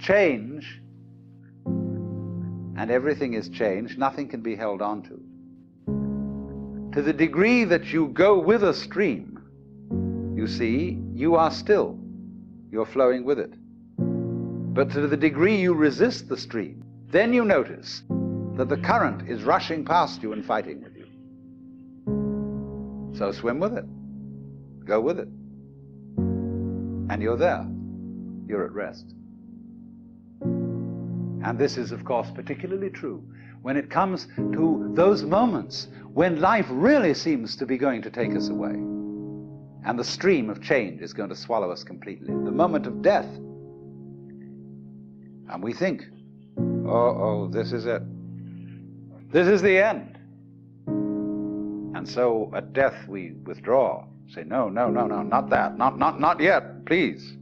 change, and everything is change, nothing can be held on to. To the degree that you go with a stream, you see, you are still. You're flowing with it. But to the degree you resist the stream, then you notice that the current is rushing past you and fighting with you. So swim with it. Go with it. And you're there. You're at rest. And this is, of course, particularly true when it comes to those moments when life really seems to be going to take us away, and the stream of change is going to swallow us completely. The moment of death. And we think, oh, this is it. This is the end. And so at death we withdraw. Say, no, not that. Not yet, please.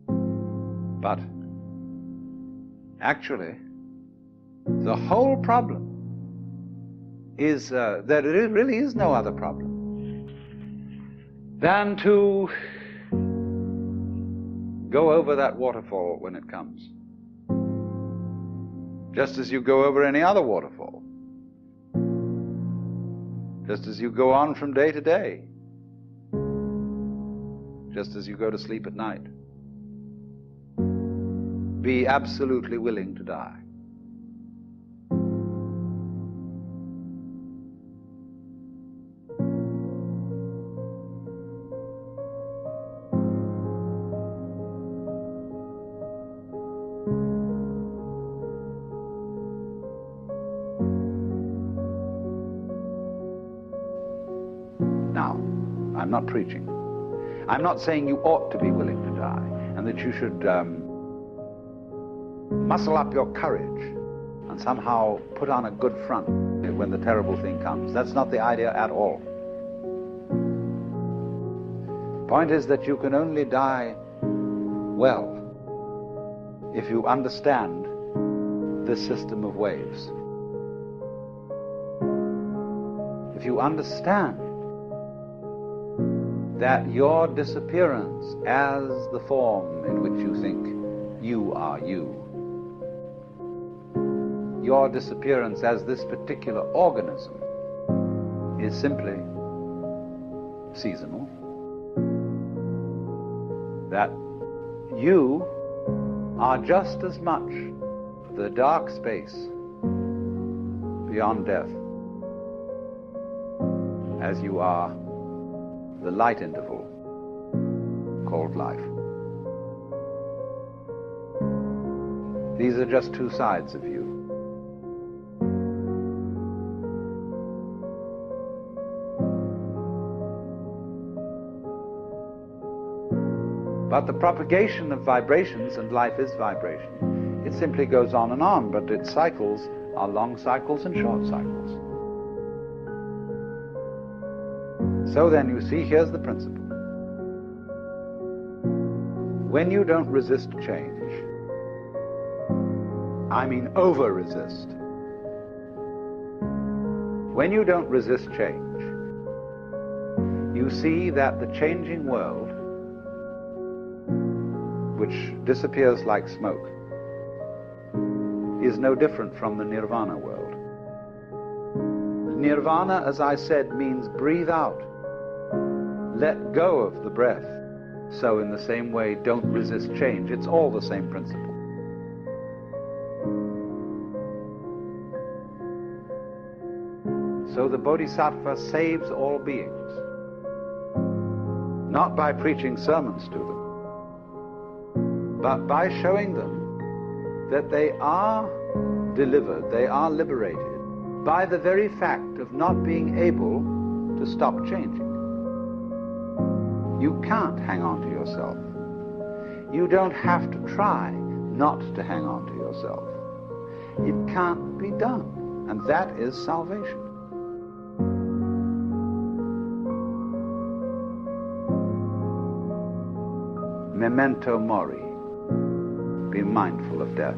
But actually, the whole problem is that it really is no other problem than to go over that waterfall when it comes, just as you go over any other waterfall, just as you go on from day to day, just as you go to sleep at night. Be absolutely willing to die. Now, I'm not preaching. I'm not saying you ought to be willing to die and that you should muscle up your courage and somehow put on a good front when the terrible thing comes. That's not the idea at all. The point is that you can only die well if you understand this system of waves. If you understand that your disappearance as the form in which you think you are you, your disappearance as this particular organism is simply seasonal, that you are just as much the dark space beyond death as you are the light interval called life. These are just two sides of you. But the propagation of vibrations, and life is vibration, it simply goes on and on, but its cycles are long cycles and short cycles. So then, you see, here's the principle. When you don't resist change, I mean over-resist. When you don't resist change, you see that the changing world, which disappears like smoke, is no different from the nirvana world. Nirvana, as I said, means breathe out. Let go of the breath. So in the same way, don't resist change. It's all the same principle. So the Bodhisattva saves all beings, not by preaching sermons to them, but by showing them that they are delivered, they are liberated by the very fact of not being able to stop changing. You can't hang on to yourself. You don't have to try not to hang on to yourself. It can't be done, and that is salvation. Memento mori. Be mindful of death.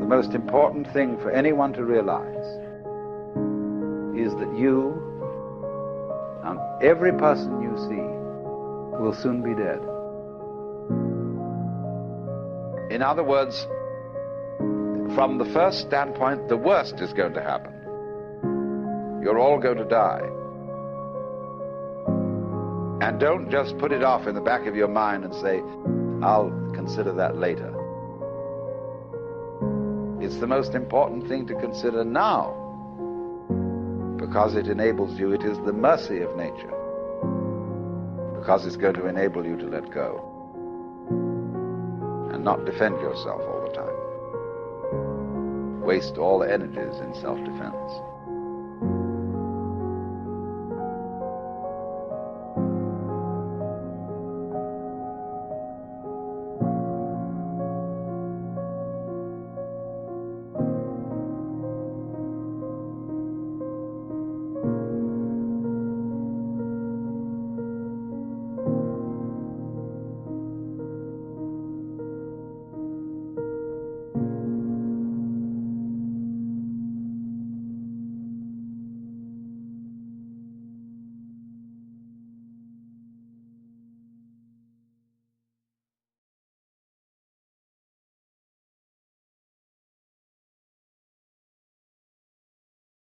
The most important thing for anyone to realize is that you and every person you see will soon be dead. In other words, from the first standpoint, the worst is going to happen. You're all going to die. And don't just put it off in the back of your mind and say, I'll consider that later. It's the most important thing to consider now, because it enables you. It is the mercy of nature, because it's going to enable you to let go and not defend yourself all the time. Waste all energies in self-defense.